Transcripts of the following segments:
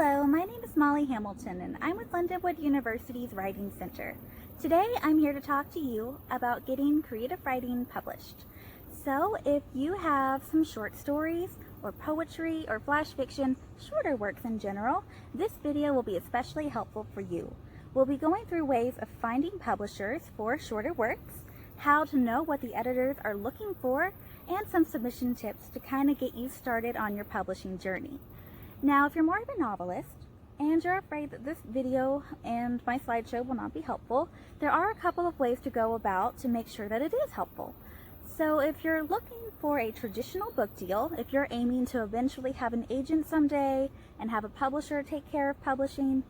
Hello, my name is Molly Hamilton and I'm with Lindenwood University's Writing Center. Today I'm here to talk to you about getting creative writing published. So if you have some short stories or poetry or flash fiction, shorter works in general, this video will be especially helpful for you. We'll be going through ways of finding publishers for shorter works, how to know what the editors are looking for, and some submission tips to kind of get you started on your publishing journey. Now, if you're more of a novelist and you're afraid that this video and my slideshow will not be helpful, there are a couple of ways to go about to make sure that it is helpful. So if you're looking for a traditional book deal, if you're aiming to eventually have an agent someday and have a publisher take care of publishing,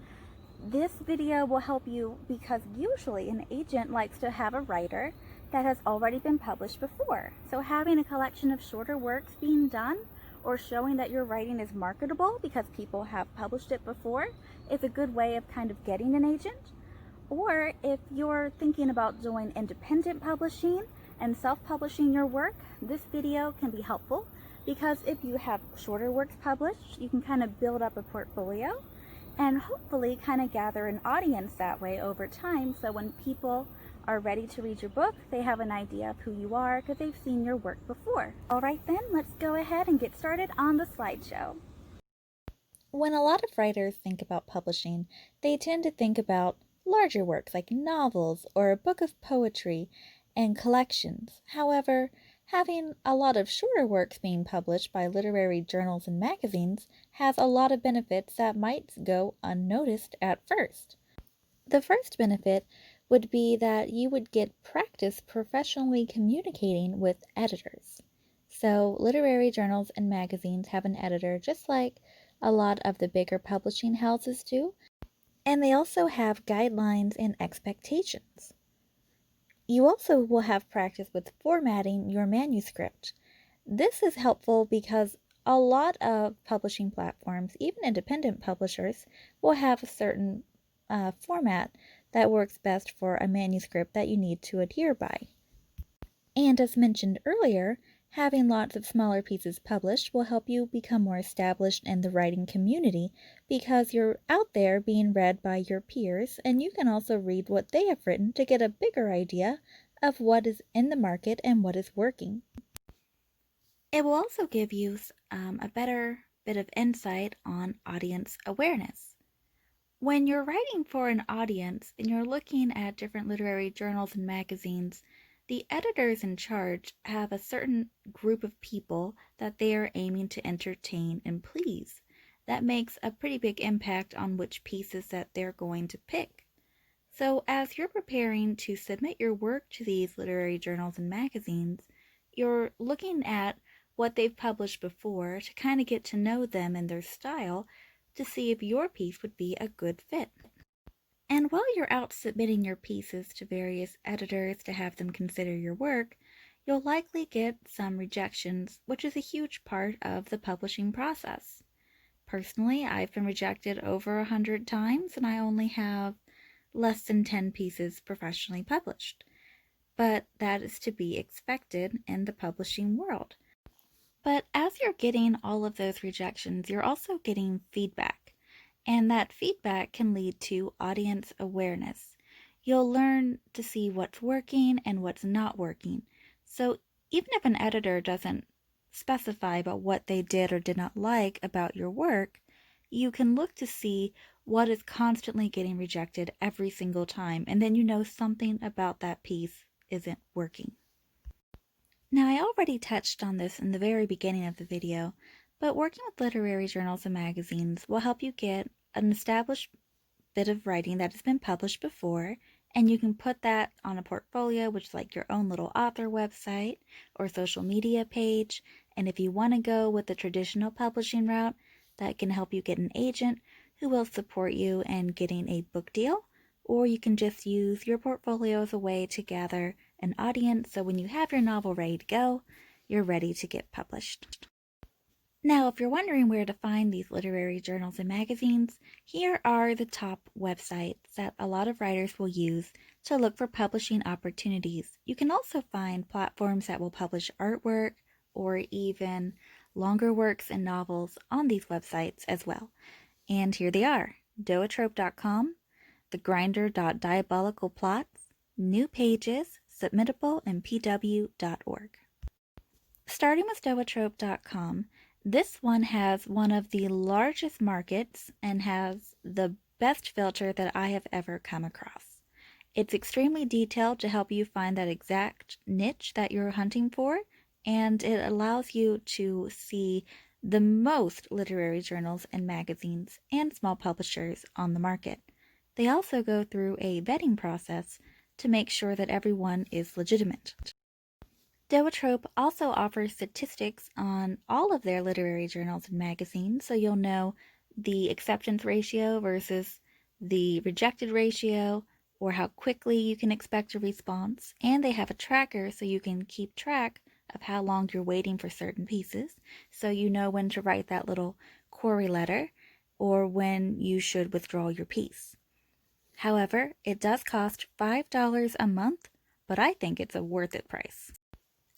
this video will help you because usually an agent likes to have a writer that has already been published before. So having a collection of shorter works being done or showing that your writing is marketable because people have published it before is a good way of kind of getting an agent. Or if you're thinking about doing independent publishing and self-publishing your work, this video can be helpful because if you have shorter works published, you can kind of build up a portfolio and hopefully kind of gather an audience that way over time, so when people are ready to read your book, they have an idea of who you are because they've seen your work before. Alright then, let's go ahead and get started on the slideshow. When a lot of writers think about publishing, they tend to think about larger works like novels or a book of poetry and collections. However, having a lot of shorter works being published by literary journals and magazines has a lot of benefits that might go unnoticed at first. The first benefit would be that you would get practice professionally communicating with editors. So, literary journals and magazines have an editor just like a lot of the bigger publishing houses do, and they also have guidelines and expectations. You also will have practice with formatting your manuscript. This is helpful because a lot of publishing platforms, even independent publishers, will have a certain format that works best for a manuscript that you need to adhere by. And as mentioned earlier, having lots of smaller pieces published will help you become more established in the writing community because you're out there being read by your peers, and you can also read what they have written to get a bigger idea of what is in the market and what is working. It will also give you a better bit of insight on audience awareness. When you're writing for an audience and you're looking at different literary journals and magazines, the editors in charge have a certain group of people that they are aiming to entertain and please. That makes a pretty big impact on which pieces that they're going to pick. So as you're preparing to submit your work to these literary journals and magazines, you're looking at what they've published before to kind of get to know them and their style to see if your piece would be a good fit. And while you're out submitting your pieces to various editors to have them consider your work, you'll likely get some rejections, which is a huge part of the publishing process. Personally, I've been rejected over 100 times and I only have less than 10 pieces professionally published. But that is to be expected in the publishing world. But as you're getting all of those rejections, you're also getting feedback, and that feedback can lead to audience awareness. You'll learn to see what's working and what's not working. So even if an editor doesn't specify about what they did or did not like about your work, you can look to see what is constantly getting rejected every single time, and then you know something about that piece isn't working. Now, I already touched on this in the very beginning of the video, but working with literary journals and magazines will help you get an established bit of writing that has been published before, and you can put that on a portfolio, which is like your own little author website or social media page. And if you want to go with the traditional publishing route, that can help you get an agent who will support you in getting a book deal, or you can just use your portfolio as a way to gather an audience, so when you have your novel ready to go, you're ready to get published. Now, if you're wondering where to find these literary journals and magazines, here are the top websites that a lot of writers will use to look for publishing opportunities. You can also find platforms that will publish artwork or even longer works and novels on these websites as well. And here they are: Doatrope.com, thegrinder.diabolicalplots, New Pages, Submittable, and pw.org. Starting with Doatrope.com, this one has one of the largest markets and has the best filter that I have ever come across. It's extremely detailed to help you find that exact niche that you're hunting for, and it allows you to see the most literary journals and magazines and small publishers on the market. They also go through a vetting process to make sure that everyone is legitimate. Doatrope also offers statistics on all of their literary journals and magazines, so you'll know the acceptance ratio versus the rejected ratio, or how quickly you can expect a response. And they have a tracker so you can keep track of how long you're waiting for certain pieces, so you know when to write that little query letter or when you should withdraw your piece. However, it does cost $5 a month, but I think it's a worth it price.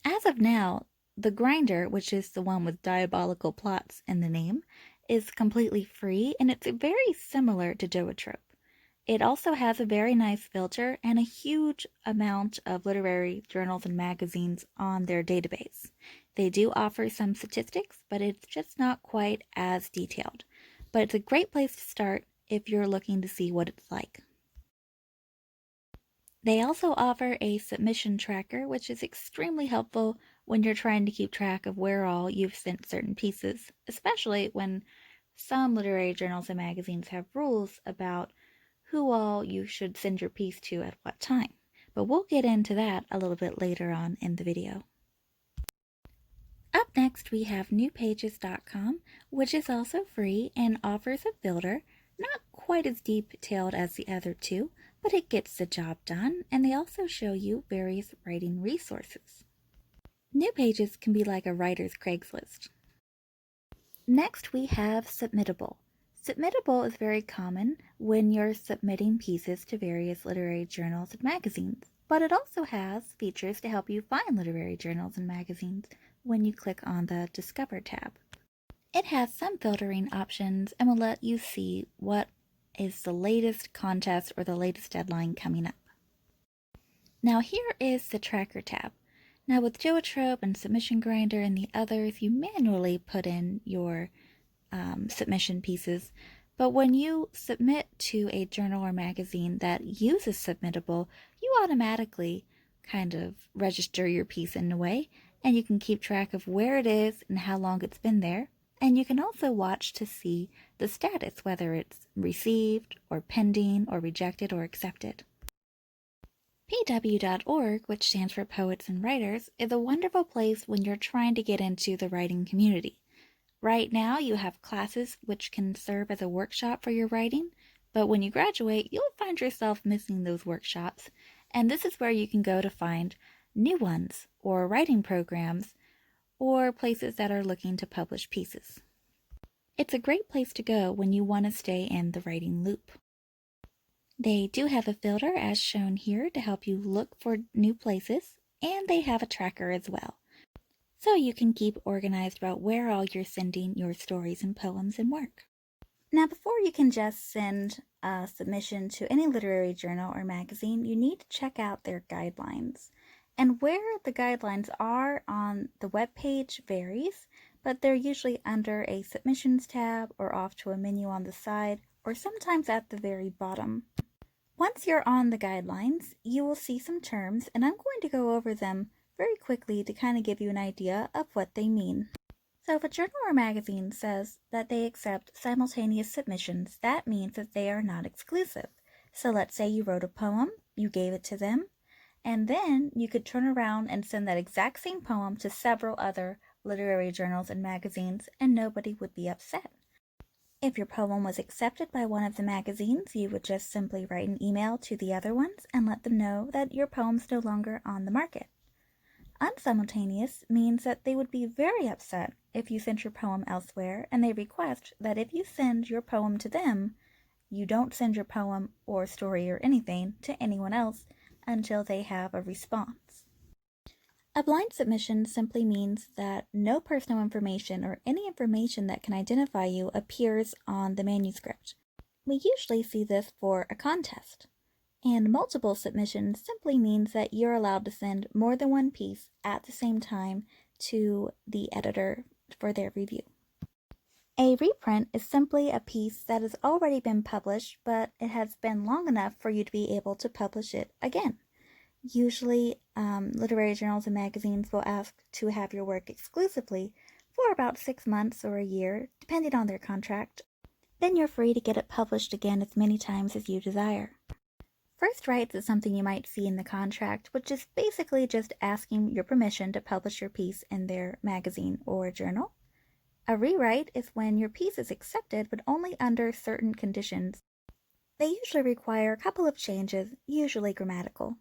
As of now, the grinder, which is the one with diabolical plots in the name, is completely free, and it's very similar to Doatrope. It also has a very nice filter and a huge amount of literary journals and magazines on their database. They do offer some statistics, but it's just not quite as detailed. But it's a great place to start if you're looking to see what it's like. They also offer a submission tracker, which is extremely helpful when you're trying to keep track of where all you've sent certain pieces, especially when some literary journals and magazines have rules about who all you should send your piece to at what time. But we'll get into that a little bit later on in the video. Up next, we have newpages.com, which is also free and offers a filter, not quite as detailed as the other two, but it gets the job done, and they also show you various writing resources. New Pages can be like a writer's Craigslist. Next, we have Submittable. Submittable is very common when you're submitting pieces to various literary journals and magazines, but it also has features to help you find literary journals and magazines when you click on the Discover tab. It has some filtering options and will let you see what is the latest contest or the latest deadline coming up. Now here is the Tracker tab. Now with Doatrope and Submission Grinder and the others, you manually put in your submission pieces, but when you submit to a journal or magazine that uses Submittable, you automatically kind of register your piece in a way, and you can keep track of where it is and how long it's been there. And you can also watch to see the status, whether it's received or pending or rejected or accepted. pw.org, which stands for Poets and Writers, is a wonderful place when you're trying to get into the writing community. Right now, you have classes which can serve as a workshop for your writing, but when you graduate, you'll find yourself missing those workshops, and this is where you can go to find new ones, or writing programs, or places that are looking to publish pieces. It's a great place to go when you want to stay in the writing loop. They do have a filter as shown here to help you look for new places, and they have a tracker as well, so you can keep organized about where all you're sending your stories and poems and work. Now, before you can just send a submission to any literary journal or magazine, you need to check out their guidelines. And where the guidelines are on the webpage varies, but they're usually under a submissions tab or off to a menu on the side, or sometimes at the very bottom. Once you're on the guidelines, you will see some terms, and I'm going to go over them very quickly to kind of give you an idea of what they mean. So if a journal or magazine says that they accept simultaneous submissions, that means that they are not exclusive. So let's say you wrote a poem, you gave it to them, and then you could turn around and send that exact same poem to several other literary journals and magazines, and nobody would be upset. If your poem was accepted by one of the magazines, you would just simply write an email to the other ones and let them know that your poem's no longer on the market. Unsimultaneous means that they would be very upset if you sent your poem elsewhere, and they request that if you send your poem to them, you don't send your poem or story or anything to anyone else until they have a response. A blind submission simply means that no personal information or any information that can identify you appears on the manuscript. We usually see this for a contest. And multiple submissions simply means that you're allowed to send more than one piece at the same time to the editor for their review. A reprint is simply a piece that has already been published, but it has been long enough for you to be able to publish it again. Usually, literary journals and magazines will ask to have your work exclusively for about 6 months or a year, depending on their contract. Then you're free to get it published again as many times as you desire. First rights is something you might see in the contract, which is basically just asking your permission to publish your piece in their magazine or journal. A rewrite is when your piece is accepted, but only under certain conditions. They usually require a couple of changes, usually grammatical.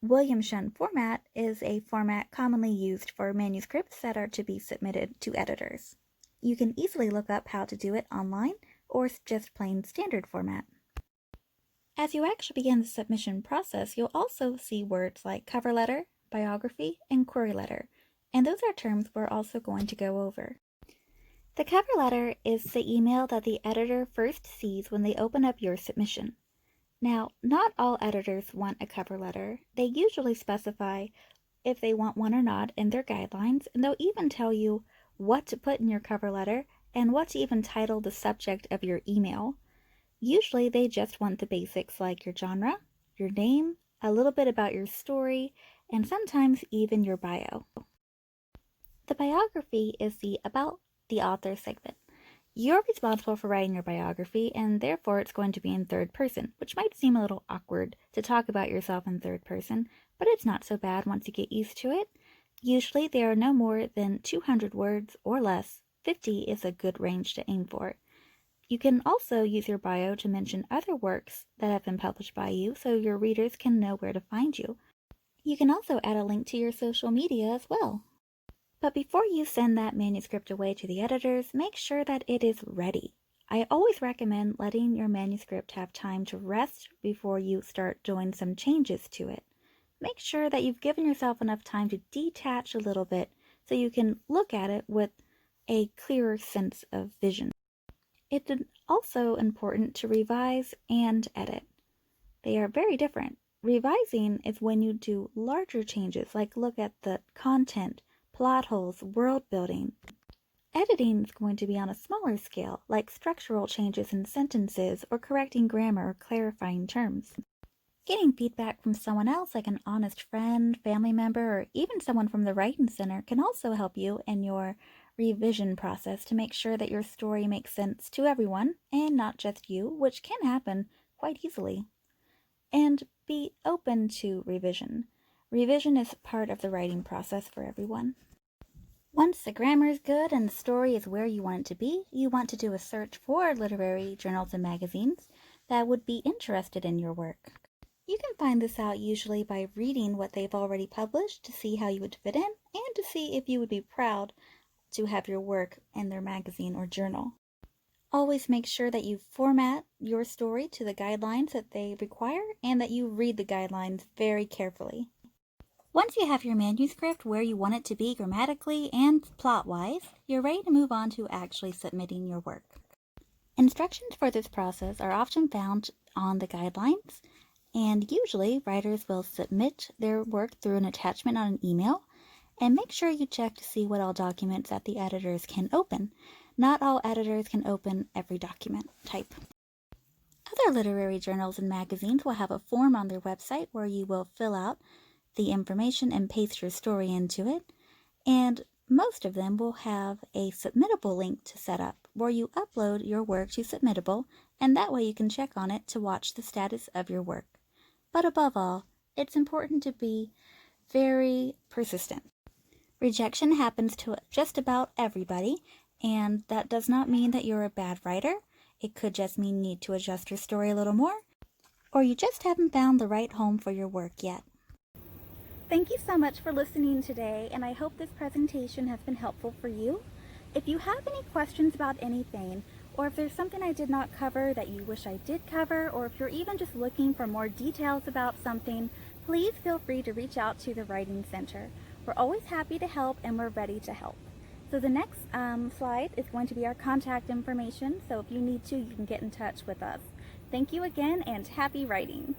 William Shunn format is a format commonly used for manuscripts that are to be submitted to editors. You can easily look up how to do it online or just plain standard format. As you actually begin the submission process, you'll also see words like cover letter, biography, and query letter, and those are terms we're also going to go over. The cover letter is the email that the editor first sees when they open up your submission. Now, not all editors want a cover letter. They usually specify if they want one or not in their guidelines, and they'll even tell you what to put in your cover letter and what to even title the subject of your email. Usually they just want the basics like your genre, your name, a little bit about your story, and sometimes even your bio. The biography is the About the Author segment. You're responsible for writing your biography, and therefore it's going to be in third person, which might seem a little awkward to talk about yourself in third person, but it's not so bad once you get used to it. Usually there are no more than 200 words or less. 50 is a good range to aim for. You can also use your bio to mention other works that have been published by you so your readers can know where to find you. You can also add a link to your social media as well. But before you send that manuscript away to the editors, make sure that it is ready. I always recommend letting your manuscript have time to rest before you start doing some changes to it. Make sure that you've given yourself enough time to detach a little bit so you can look at it with a clearer sense of vision. It's also important to revise and edit. They are very different. Revising is when you do larger changes, like look at the content, plot holes, world building. Editing is going to be on a smaller scale, like structural changes in sentences or correcting grammar or clarifying terms. Getting feedback from someone else, like an honest friend, family member, or even someone from the Writing Center, can also help you in your revision process to make sure that your story makes sense to everyone and not just you, which can happen quite easily. And be open to revision. Revision is part of the writing process for everyone. Once the grammar is good and the story is where you want it to be, you want to do a search for literary journals and magazines that would be interested in your work. You can find this out usually by reading what they've already published to see how you would fit in and to see if you would be proud to have your work in their magazine or journal. Always make sure that you format your story to the guidelines that they require and that you read the guidelines very carefully. Once you have your manuscript where you want it to be grammatically and plot-wise, you're ready to move on to actually submitting your work. Instructions for this process are often found on the guidelines, and usually writers will submit their work through an attachment on an email. And make sure you check to see what all documents that the editors can open. Not all editors can open every document type. Other literary journals and magazines will have a form on their website where you will fill out the information and paste your story into it. And most of them will have a submittable link to set up where you upload your work to submittable, and that way you can check on it to watch the status of your work. But above all, it's important to be very persistent. Rejection happens to just about everybody, and that does not mean that you're a bad writer. It could just mean you need to adjust your story a little more, or you just haven't found the right home for your work yet. Thank you so much for listening today, and I hope this presentation has been helpful for you. If you have any questions about anything, or if there's something I did not cover that you wish I did cover, or if you're even just looking for more details about something, please feel free to reach out to the Writing Center. We're always happy to help and we're ready to help. So the next slide is going to be our contact information. So if you need to, you can get in touch with us. Thank you again and happy writing.